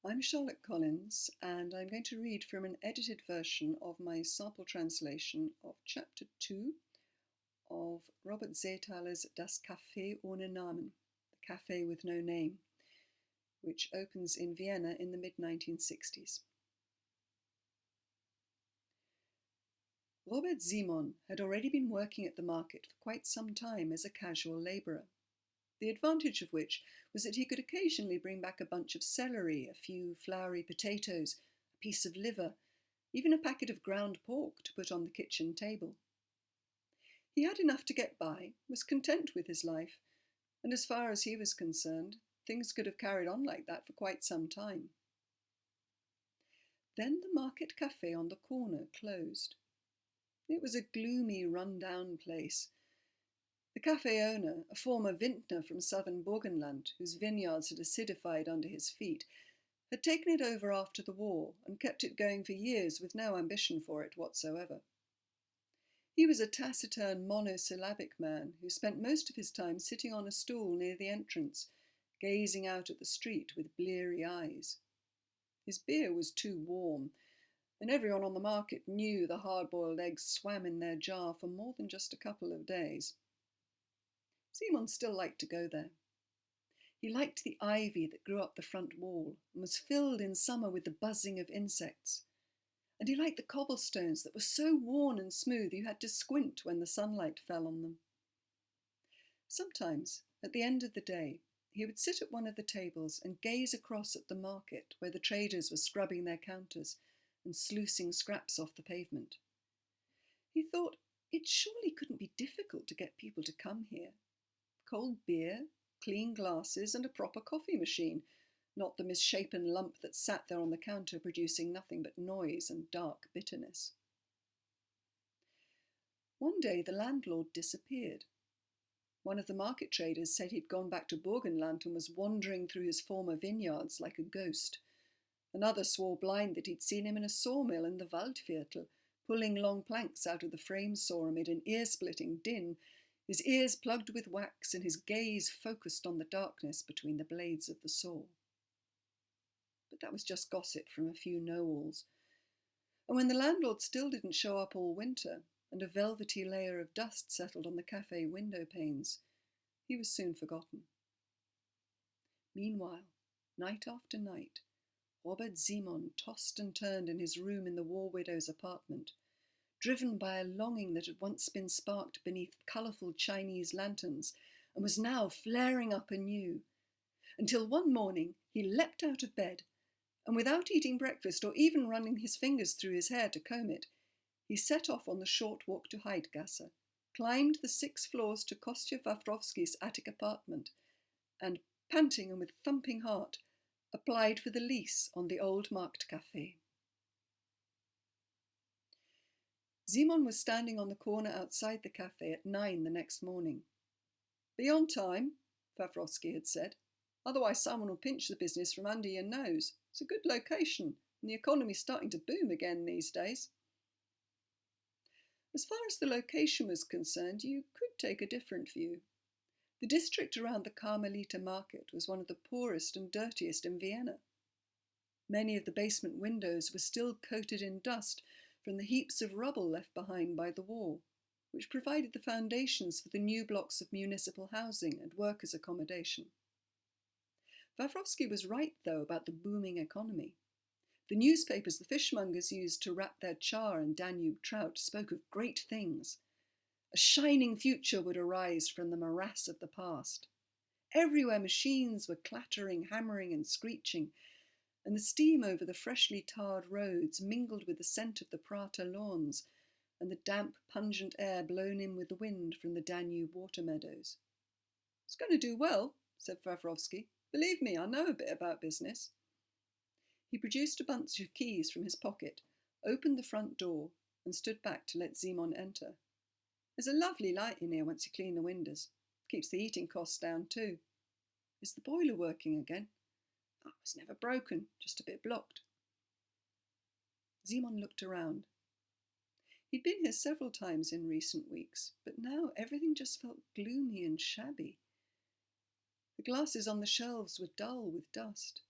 I'm Charlotte Collins, and I'm going to read from an edited version of my sample translation of Chapter 2 of Robert Seethaler's Das Café ohne Namen, The Café with No Name, which opens in Vienna in the mid-1960s. Robert Ziemon had already been working at the market for quite some time as a casual labourer, the advantage of which was that he could occasionally bring back a bunch of celery, a few floury potatoes, a piece of liver, even a packet of ground pork to put on the kitchen table. He had enough to get by, was content with his life, and as far as he was concerned, things could have carried on like that for quite some time. Then the market café on the corner closed. It was a gloomy, run-down place. The cafe owner, a former vintner from southern Burgenland, whose vineyards had acidified under his feet, had taken it over after the war and kept it going for years with no ambition for it whatsoever. He was a taciturn, monosyllabic man who spent most of his time sitting on a stool near the entrance, gazing out at the street with bleary eyes. His beer was too warm, and everyone on the market knew the hard-boiled eggs swam in their jar for more than just a couple of days. Ziemon still liked to go there. He liked the ivy that grew up the front wall and was filled in summer with the buzzing of insects. And he liked the cobblestones that were so worn and smooth you had to squint when the sunlight fell on them. Sometimes, at the end of the day, he would sit at one of the tables and gaze across at the market where the traders were scrubbing their counters and sluicing scraps off the pavement. He thought it surely couldn't be difficult to get people to come here. Cold beer, clean glasses, and a proper coffee machine, not the misshapen lump that sat there on the counter producing nothing but noise and dark bitterness. One day the landlord disappeared. One of the market traders said he'd gone back to Burgenland and was wandering through his former vineyards like a ghost. Another swore blind that he'd seen him in a sawmill in the Waldviertel, pulling long planks out of the frame saw amid an ear-splitting din, his ears plugged with wax and his gaze focused on the darkness between the blades of the saw. But that was just gossip from a few know-alls. And when the landlord still didn't show up all winter, and a velvety layer of dust settled on the cafe window panes, he was soon forgotten. Meanwhile, night after night, Robert Ziemon tossed and turned in his room in the war widow's apartment, driven by a longing that had once been sparked beneath colourful Chinese lanterns and was now flaring up anew, until one morning he leapt out of bed, and without eating breakfast or even running his fingers through his hair to comb it, he set off on the short walk to Heidgasse, climbed the 6 floors to Kostya Wawrowski's attic apartment, and, panting and with thumping heart, applied for the lease on the old Marktcafé. Ziemon was standing on the corner outside the cafe at 9 the next morning. "Be on time," Wawrowski had said. "Otherwise someone will pinch the business from under your nose. It's a good location, and the economy's starting to boom again these days." As far as the location was concerned, you could take a different view. The district around the Carmelita market was one of the poorest and dirtiest in Vienna. Many of the basement windows were still coated in dust from the heaps of rubble left behind by the war, which provided the foundations for the new blocks of municipal housing and workers' accommodation. Wawrowski was right, though, about the booming economy. The newspapers the fishmongers used to wrap their char and Danube trout spoke of great things. A shining future would arise from the morass of the past. Everywhere machines were clattering, hammering and screeching, and the steam over the freshly tarred roads mingled with the scent of the Prater lawns and the damp, pungent air blown in with the wind from the Danube water meadows. "It's going to do well," said Wawrowski. "Believe me, I know a bit about business." He produced a bunch of keys from his pocket, opened the front door, and stood back to let Ziemon enter. "There's a lovely light in here once you clean the windows. Keeps the heating costs down too. Is the boiler working again?" "Oh, it was never broken, just a bit blocked." Ziemon looked around. He'd been here several times in recent weeks, but now everything just felt gloomy and shabby. The glasses on the shelves were dull with dust.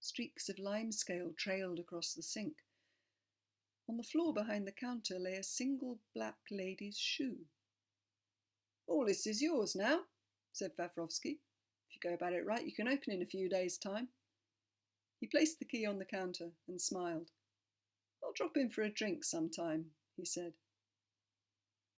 Streaks of limescale trailed across the sink. On the floor behind the counter lay a single black lady's shoe. "All this is yours now," said Fafrovsky. "If you go about it right, you can open in a few days' time." He placed the key on the counter and smiled. "I'll drop in for a drink sometime," he said.